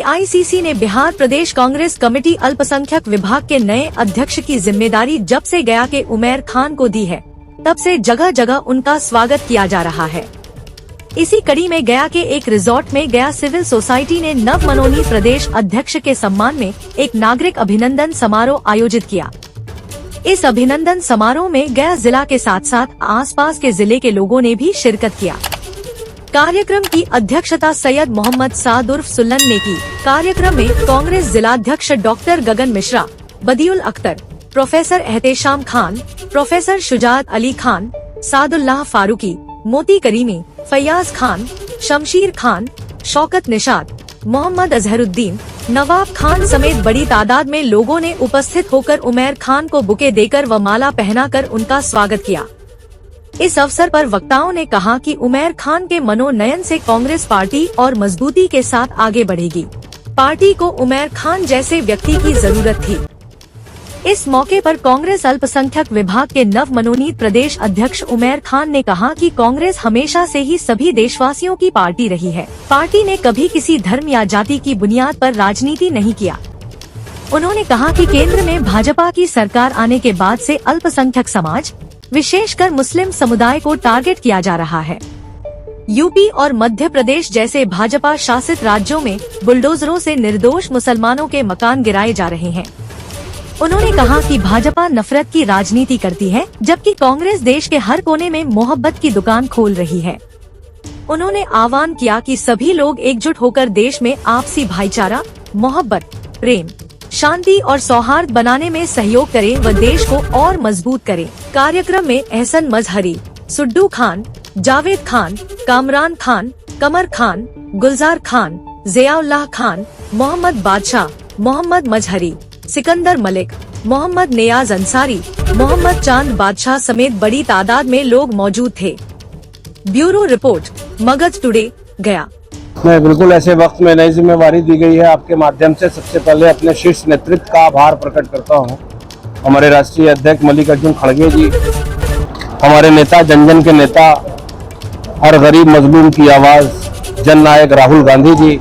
AICC ने बिहार प्रदेश Congress committee अल्पसंख्यक विभाग के नए अध्यक्ष की जिम्मेदारी जब से गया के उमैर खान को दी है, तब से जगह जगह उनका स्वागत किया जा रहा है। इसी कड़ी में गया के एक रिजॉर्ट में गया सिविल सोसाइटी ने नव मनोनीत प्रदेश अध्यक्ष के सम्मान में एक नागरिक अभिनंदन समारोह आयोजित किया। इस अभिनंदन समारोह में गया जिला के साथ साथ आसपास के जिले के लोगों ने भी शिरकत किया। कार्यक्रम की अध्यक्षता सैयद मोहम्मद साद उर्फ सुल्लन ने की। कार्यक्रम में कांग्रेस जिलाध्यक्ष डॉक्टर गगन मिश्रा, बदियुल अख्तर, प्रोफेसर एहतेशाम खान, प्रोफेसर शुजात अली खान, सादुल्लाह फारूकी, मोती करीमी, फैयाज खान, शमशीर खान, शौकत निशाद, मोहम्मद अजहरुद्दीन, नवाब खान समेत बड़ी तादाद में लोगों ने उपस्थित होकर उमैर खान को बुके देकर व माला पहनाकर उनका स्वागत किया। इस अवसर पर वक्ताओं ने कहा कि उमैर खान के मनोनयन से कांग्रेस पार्टी और मजबूती के साथ आगे बढ़ेगी। पार्टी को उमैर खान जैसे व्यक्ति की जरूरत थी। इस मौके पर कांग्रेस अल्पसंख्यक विभाग के नव मनोनीत प्रदेश अध्यक्ष उमैर खान ने कहा कि कांग्रेस हमेशा से ही सभी देशवासियों की पार्टी रही है। पार्टी ने कभी किसी धर्म या जाति की बुनियाद पर राजनीति नहीं किया। उन्होंने कहा कि केंद्र में भाजपा की सरकार आने के बाद से अल्पसंख्यक समाज, विशेषकर मुस्लिम समुदाय को टारगेट किया जा रहा है। यूपी और मध्य प्रदेश जैसे भाजपा शासित राज्यों में बुलडोजरों से निर्दोष मुसलमानों के मकान गिराए जा रहे हैं। उन्होंने कहा कि भाजपा नफरत की राजनीति करती है, जबकि कांग्रेस देश के हर कोने में मोहब्बत की दुकान खोल रही है। उन्होंने आह्वान किया कि सभी लोग एकजुट होकर देश में आपसी भाईचारा, मोहब्बत, प्रेम, शांति और सौहार्द बनाने में सहयोग करें व देश को और मजबूत करें। कार्यक्रम में एहसन मजहरी, सुड्डू खान, जावेद खान, कामरान खान, कमर खान, गुलजार खान, जियाउल्लाह खान, मोहम्मद बादशाह, मोहम्मद मजहरी, सिकंदर मलिक, मोहम्मद नियाज अंसारी, मोहम्मद चांद बादशाह समेत बड़ी तादाद में लोग मौजूद थे। ब्यूरो रिपोर्ट, मगध टुडे, गया। मैं बिल्कुल ऐसे वक्त में नई जिम्मेवारी दी गई है। आपके माध्यम से सबसे पहले अपने शीर्ष नेतृत्व का आभार प्रकट करता हूं। हमारे राष्ट्रीय अध्यक्ष मल्लिकार्जुन खड़गे जी, हमारे नेता, जन जन के नेता, हर गरीब मजलूम की आवाज़, जन नायक राहुल गांधी जी,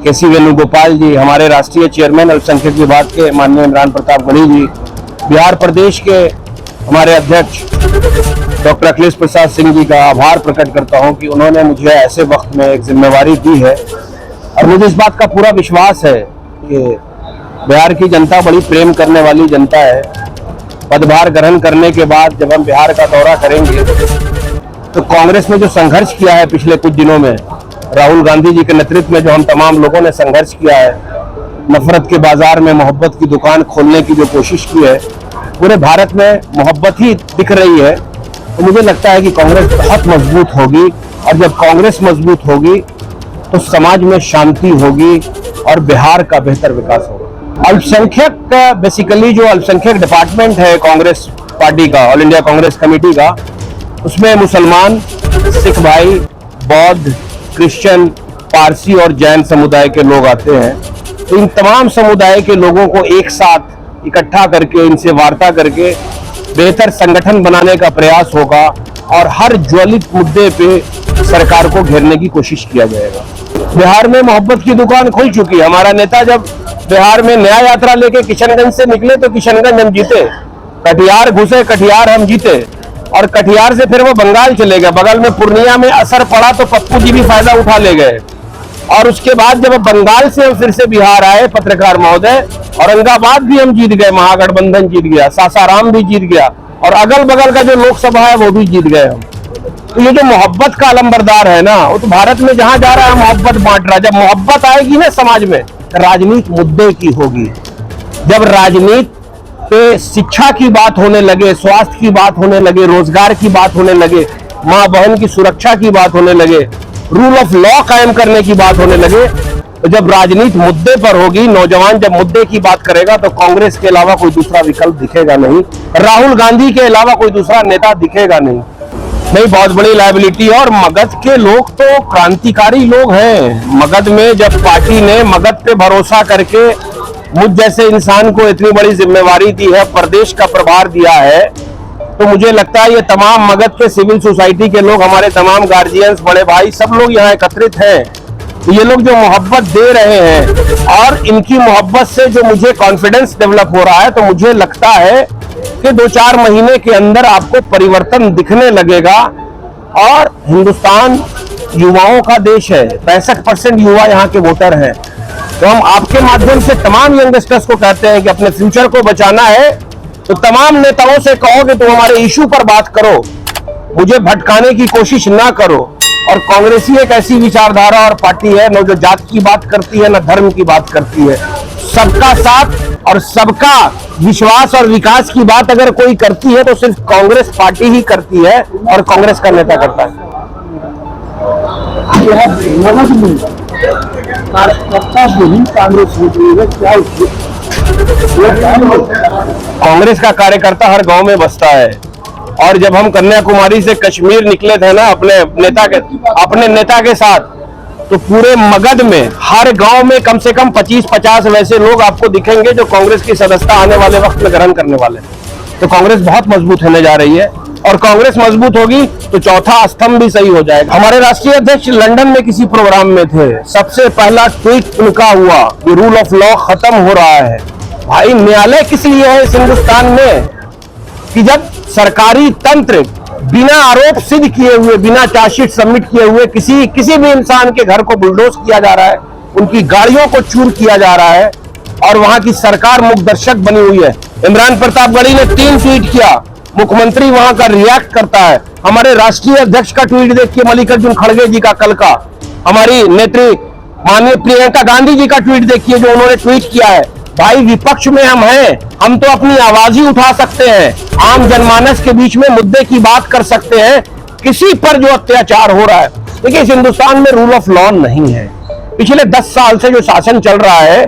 केसी वेणुगोपाल जी, हमारे राष्ट्रीय चेयरमैन अल्पसंख्यक विभाग के माननीय इमरान प्रताप गढ़ी जी, बिहार प्रदेश के हमारे अध्यक्ष डॉक्टर अखिलेश प्रसाद सिंह जी का आभार प्रकट करता हूं कि उन्होंने मुझे ऐसे वक्त में एक जिम्मेवारी दी है। और मुझे इस बात का पूरा विश्वास है कि बिहार की जनता बड़ी प्रेम करने वाली जनता है। पदभार ग्रहण करने के बाद जब हम बिहार का दौरा करेंगे तो कांग्रेस ने जो संघर्ष किया है पिछले कुछ दिनों में, राहुल गांधी जी के नेतृत्व में जो हम तमाम लोगों ने संघर्ष किया है, नफरत के बाजार में मोहब्बत की दुकान खोलने की जो कोशिश की है, पूरे भारत में मोहब्बत ही दिख रही है। तो मुझे लगता है कि कांग्रेस बहुत मजबूत होगी और जब कांग्रेस मजबूत होगी तो समाज में शांति होगी और बिहार का बेहतर विकास होगा। अल्पसंख्यक बेसिकली जो अल्पसंख्यक डिपार्टमेंट है कांग्रेस पार्टी का, ऑल इंडिया कांग्रेस कमेटी का, उसमें मुसलमान, सिख भाई, बौद्ध, क्रिश्चियन, पारसी और जैन समुदाय के लोग आते हैं। तो इन तमाम समुदाय के लोगों को एक साथ इकट्ठा करके, इनसे वार्ता करके बेहतर संगठन बनाने का प्रयास होगा और हर ज्वलित मुद्दे पे सरकार को घेरने की कोशिश किया जाएगा। बिहार में मोहब्बत की दुकान खुल चुकी है। हमारा नेता जब बिहार में न्याय यात्रा लेके किशनगंज से निकले तो किशनगंज हम जीते, कटिहार घुसे, कटिहार हम जीते और कटिहार से फिर वो बंगाल चले गए। बगल में पूर्णिया में असर पड़ा तो पप्पू जी भी फायदा उठा ले गए और उसके बाद जब बंगाल से हम फिर से बिहार आए, पत्रकार महोदय, औरंगाबाद भी हम जीत गए, महागठबंधन जीत गया, सासाराम भी जीत गया और अगल बगल का जो लोकसभा है वो भी जीत गए हम। तो ये जो मोहब्बत का अलंबरदार है ना, वो तो भारत में जहां जा रहा है मोहब्बत बांट रहा है। जब मोहब्बत आएगी ना समाज में, राजनीति मुद्दे की होगी। जब राजनीति पे शिक्षा की बात होने लगे, स्वास्थ्य की बात होने लगे, रोजगार की बात होने लगे, माँ बहन की सुरक्षा की बात होने लगे, रूल ऑफ लॉ कायम करने की बात होने लगे, तो जब राजनीति मुद्दे पर होगी, नौजवान जब मुद्दे की बात करेगा तो कांग्रेस के अलावा कोई दूसरा विकल्प दिखेगा नहीं, राहुल गांधी के अलावा कोई दूसरा नेता दिखेगा नहीं। बहुत बड़ी लायबिलिटी है और मगध के लोग तो क्रांतिकारी लोग हैं। मगध में जब पार्टी ने मगध पे भरोसा करके मुझ जैसे इंसान को इतनी बड़ी जिम्मेवारी दी है, प्रदेश का प्रभार दिया है, तो मुझे लगता है ये तमाम मगध के सिविल सोसाइटी के लोग, हमारे तमाम गार्जियंस, बड़े भाई, सब लोग यहाँ एकत्रित हैं ये लोग जो मोहब्बत दे रहे हैं और इनकी मोहब्बत से जो मुझे कॉन्फिडेंस डेवलप हो रहा है, तो मुझे लगता है कि 2-4 महीने के अंदर आपको परिवर्तन दिखने लगेगा। और हिंदुस्तान युवाओं का देश है, 65% युवा यहाँ के वोटर हैं। तो हम आपके माध्यम से तमाम यंगस्टर्स को कहते हैं कि अपने फ्यूचर को बचाना है तो तमाम नेताओं से कहो कि तुम हमारे इशू पर बात करो, मुझे भटकाने की कोशिश ना करो। और कांग्रेस ही एक ऐसी विचारधारा और पार्टी है न जो जात की बात करती है न धर्म की बात करती है। सबका साथ और सबका विश्वास और विकास की बात अगर कोई करती है तो सिर्फ कांग्रेस पार्टी ही करती है और कांग्रेस का नेता करता है। कांग्रेस का कार्यकर्ता हर गांव में बसता है। और जब हम कन्याकुमारी से कश्मीर निकले थे ना अपने नेता के साथ, तो पूरे मगध में हर गांव में कम से कम 25-50 वैसे लोग आपको दिखेंगे जो कांग्रेस की सदस्यता आने वाले वक्त में ग्रहण करने वाले। तो कांग्रेस बहुत मजबूत होने जा रही है और कांग्रेस मजबूत होगी तो चौथा स्तंभ भी सही हो जाएगा। हमारे राष्ट्रीय अध्यक्ष लंदन में किसी प्रोग्राम में थे, सबसे पहला ट्वीट उनका हुआ कि रूल ऑफ लॉ खत्म हो रहा है। भाई न्यायालय किस लिए है इस हिंदुस्तान में कि जब सरकारी तंत्र बिना आरोप सिद्ध किए हुए, बिना चार्जशीट सबमिट किए हुए किसी भी इंसान के घर को बुलडोज किया जा रहा है, उनकी गाड़ियों को चूर किया जा रहा है और वहां की सरकार मुखदर्शक बनी हुई है। इमरान प्रतापगढ़ी ने 3 ट्वीट किया, मुख्यमंत्री वहां का रिएक्ट करता है। हमारे राष्ट्रीय अध्यक्ष का ट्वीट देखिए, मल्लिकार्जुन खड़गे जी का कल का, हमारी नेत्री माननीय प्रियंका गांधी जी का ट्वीट देखिए जो उन्होंने ट्वीट किया है। भाई विपक्ष में हम हैं, हम तो अपनी आवाज ही उठा सकते हैं, आम जनमानस के बीच में मुद्दे की बात कर सकते हैं किसी पर जो अत्याचार हो रहा है। देखिए इस हिंदुस्तान में रूल ऑफ लॉ नहीं है। पिछले 10 साल से जो शासन चल रहा है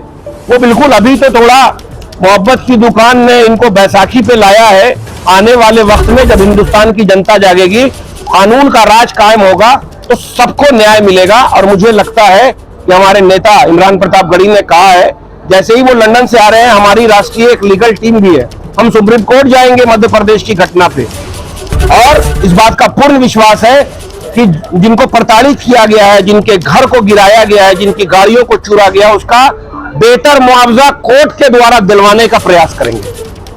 वो बिल्कुल, अभी तो थोड़ा मोहब्बत की दुकान ने इनको बैसाखी पे लाया है। आने वाले वक्त में जब हिंदुस्तान की जनता जागेगी, कानून का राज कायम होगा तो सबको न्याय मिलेगा। और मुझे लगता है कि हमारे नेता इमरान प्रतापगढ़ी ने कहा है, जैसे ही वो लंदन से आ रहे हैं, हमारी राष्ट्रीय एक लीगल टीम भी है, हम सुप्रीम कोर्ट जाएंगे मध्य प्रदेश की घटना पे। और इस बात का पूर्ण विश्वास है कि जिनको प्रताड़ित किया गया है, जिनके घर को गिराया गया है, जिनकी गाड़ियों को चुरा गया, उसका बेहतर मुआवजा कोर्ट के द्वारा दिलवाने का प्रयास करेंगे।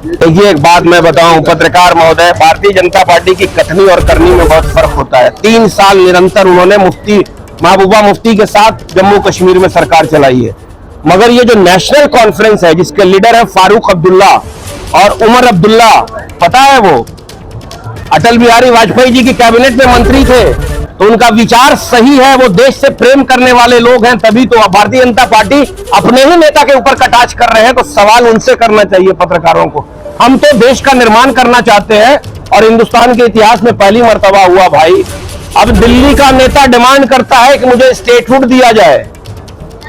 देखिए एक बात मैं बताऊं पत्रकार महोदय, भारतीय जनता पार्टी की कथनी और करनी में बहुत फर्क होता है। 3 साल निरंतर उन्होंने महबूबा मुफ्ती के साथ जम्मू कश्मीर में सरकार चलाई है, मगर ये जो नेशनल कॉन्फ्रेंस है जिसके लीडर है फारूक अब्दुल्ला और उमर अब्दुल्ला, पता है वो अटल बिहारी वाजपेयी जी की कैबिनेट में मंत्री थे, तो उनका विचार सही है, वो देश से प्रेम करने वाले लोग हैं, तभी तो भारतीय जनता पार्टी अपने ही नेता के ऊपर कटाक्ष कर रहे हैं। तो सवाल उनसे करना चाहिए पत्रकारों को। हम तो देश का निर्माण करना चाहते हैं और हिंदुस्तान के इतिहास में पहली मर्तबा हुआ भाई, अब दिल्ली का नेता डिमांड करता है कि मुझे स्टेटहुड दिया जाए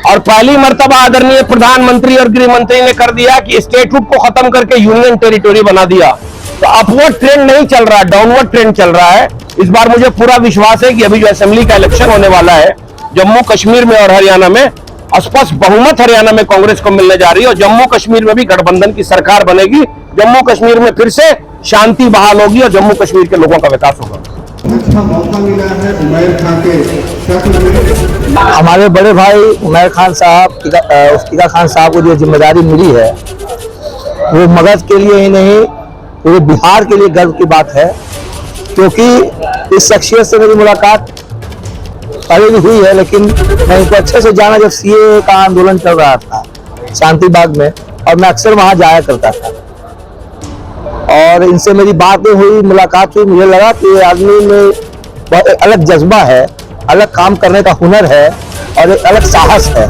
और पहली मर्तबा आदरणीय प्रधानमंत्री और गृह मंत्री ने कर दिया कि स्टेटहुड को खत्म करके यूनियन टेरिटोरी बना दिया। तो अपवर्ड ट्रेंड नहीं चल रहा, डाउनवर्ड ट्रेंड चल रहा है। इस बार मुझे पूरा विश्वास है कि अभी जो असेंबली का इलेक्शन होने वाला है जम्मू कश्मीर में और हरियाणा में, स्पष्ट बहुमत हरियाणा में कांग्रेस को मिलने जा रही है और जम्मू कश्मीर में भी गठबंधन की सरकार बनेगी। जम्मू कश्मीर में फिर से शांति बहाल होगी और जम्मू कश्मीर के लोगों का विकास होगा। अच्छा मौका मिला है उमैर खान के शक्ल में। हमारे बड़े भाई उमैर खान साहब, इफ्तिखार खान साहब को जो जिम्मेदारी मिली है वो मगध के लिए ही नहीं पूरे बिहार के लिए गर्व की बात है, क्योंकि इस शख्सियत से मेरी मुलाकात पहले भी हुई है, लेकिन मैं इनको अच्छे से जाना जब सीए का आंदोलन चल रहा था शांति बाग में, और मैं अक्सर वहां जाया करता था और इनसे मेरी बातें हुई, मुलाकात हुई। मुझे लगा कि आदमी में बहुत एक अलग जज्बा है, अलग काम करने का हुनर है और एक अलग साहस है।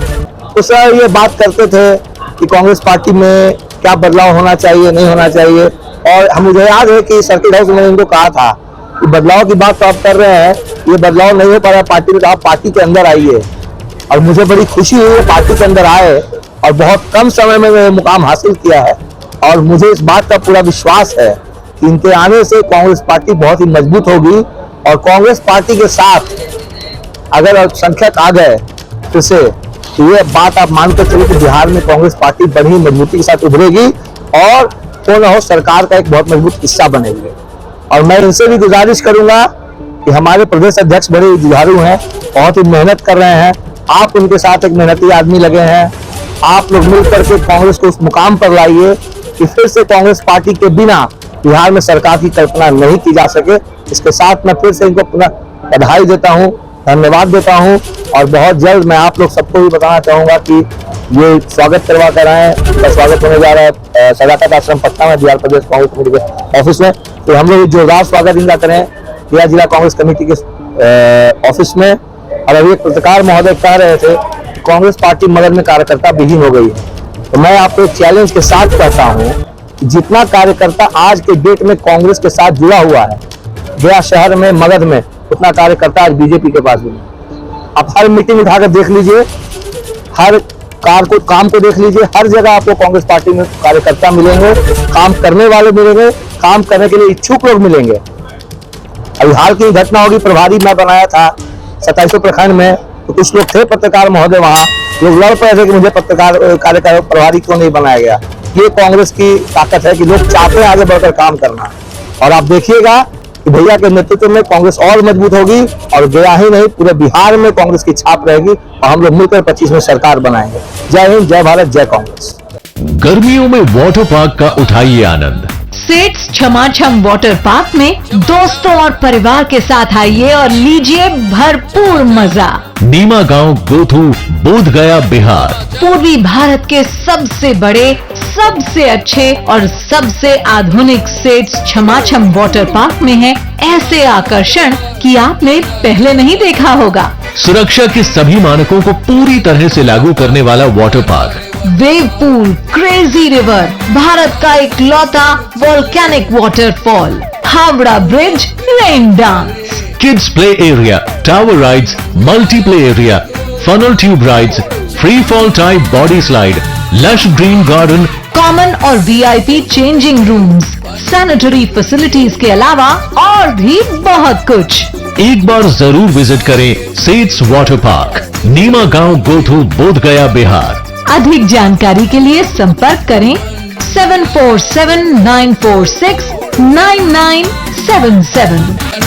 उस समय ये बात करते थे कि कांग्रेस पार्टी में क्या बदलाव होना चाहिए, नहीं होना चाहिए। और मुझे याद है कि सर्किट हाउस में इनको कहा था कि बदलाव की बात तो आप कर रहे हैं, ये बदलाव नहीं हो पा रहा पार्टी में, तो आप पार्टी के अंदर आइए। और मुझे बड़ी खुशी हुई पार्टी के अंदर आए और बहुत कम समय में मैंने मुकाम हासिल किया है। और मुझे इस बात का पूरा विश्वास है कि इनके आने से कांग्रेस पार्टी बहुत ही मजबूत होगी और कांग्रेस पार्टी के साथ अगर अल्पसंख्यक आ गए फिर से, तो ये बात आप मानकर चलिए कि बिहार में कांग्रेस पार्टी बड़ी मजबूती के साथ उभरेगी और तो न हो सरकार का एक बहुत मजबूत हिस्सा बनेगी। और मैं इनसे भी गुजारिश करूंगा कि हमारे प्रदेश अध्यक्ष बड़े जुझारू हैं, बहुत ही मेहनत कर रहे हैं आप उनके साथ एक मेहनती आदमी लगे हैं। आप लोग मिलकर के कांग्रेस को उस मुकाम पर लाइए कि फिर से कांग्रेस पार्टी के बिना बिहार में सरकार की कल्पना नहीं की जा सके। इसके साथ मैं फिर से इनको पुनः बधाई देता हूं, धन्यवाद देता हूं और बहुत जल्द मैं आप लोग सबको भी बताना चाहूंगा कि ये स्वागत करवा कर आए। उनका स्वागत होने जा रहा है सदाकत आश्रम पटना में, बिहार प्रदेश कांग्रेस कमेटी के ऑफिस में। तो हम लोग जोरदार स्वागत इनका करें बिहार जिला कांग्रेस कमेटी के ऑफिस में। और अभी एक पत्रकार महोदय कह रहे थे कि कांग्रेस पार्टी मगध में कार्यकर्ता विहीन हो गई है। तो मैं आपको एक चैलेंज के साथ कहता हूं कि जितना कार्यकर्ता आज के डेट में कांग्रेस के साथ जुड़ा हुआ है गया शहर में, मगध में, उतना कार्यकर्ता आज बीजेपी के पास भी नहीं। आप हर मीटिंग उठाकर देख लीजिए, हर काम को देख लीजिए, हर जगह आपको कांग्रेस पार्टी में कार्यकर्ता मिलेंगे, काम करने वाले मिलेंगे, काम करने के लिए इच्छुक लोग मिलेंगे। अभी हाल की घटना होगी, प्रभारी मैं बनाया था 27 प्रखंड में, तो कुछ लोग थे पत्रकार महोदय वहां, लोग लड़ पड़े थे कि मुझे पत्रकार कार्यकारी प्रभारी क्यों नहीं बनाया गया। ये कांग्रेस की ताकत है कि लोग चाहते हैं आगे बढ़कर काम करना। और आप देखिएगा कि भैया के नेतृत्व में कांग्रेस और मजबूत होगी और गया ही नहीं पूरे बिहार में कांग्रेस की छाप रहेगी और हम लोग मिलकर 25 में सरकार बनाएंगे। जय हिंद, जय भारत, जय कांग्रेस। गर्मियों में वाटर पार्क का उठाइए आनंद। सेट्स छमाछम वाटर पार्क में दोस्तों और परिवार के साथ आइए और लीजिए भरपूर मजा। नीमा गांव, गोथू, बोध गया, बिहार। पूर्वी भारत के सबसे बड़े, सबसे अच्छे और सबसे आधुनिक सेट्स छमाछम वाटर पार्क में है ऐसे आकर्षण कि आपने पहले नहीं देखा होगा। सुरक्षा के सभी मानकों को पूरी तरह से लागू करने वाला water park, wave pool, crazy river, Bharat का इकलौता volcanic waterfall, Howrah bridge, rain dance, kids play area, tower rides, multi play area, funnel tube rides, free fall type body slide, lush green garden, common और VIP changing rooms, sanitary facilities के अलावा और भी बहुत कुछ। एक बार जरूर विजिट करें सेट्स वाटर पार्क, नीमा गांव, गोथू, बोध गया, बिहार। अधिक जानकारी के लिए संपर्क करें 7479469977।